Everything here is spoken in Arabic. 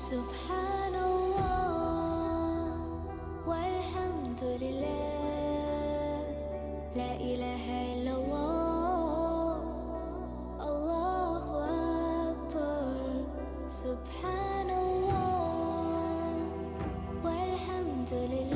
سبحان الله والحمد لله، لا إله إلا الله، الله أكبر. سبحان الله والحمد لله.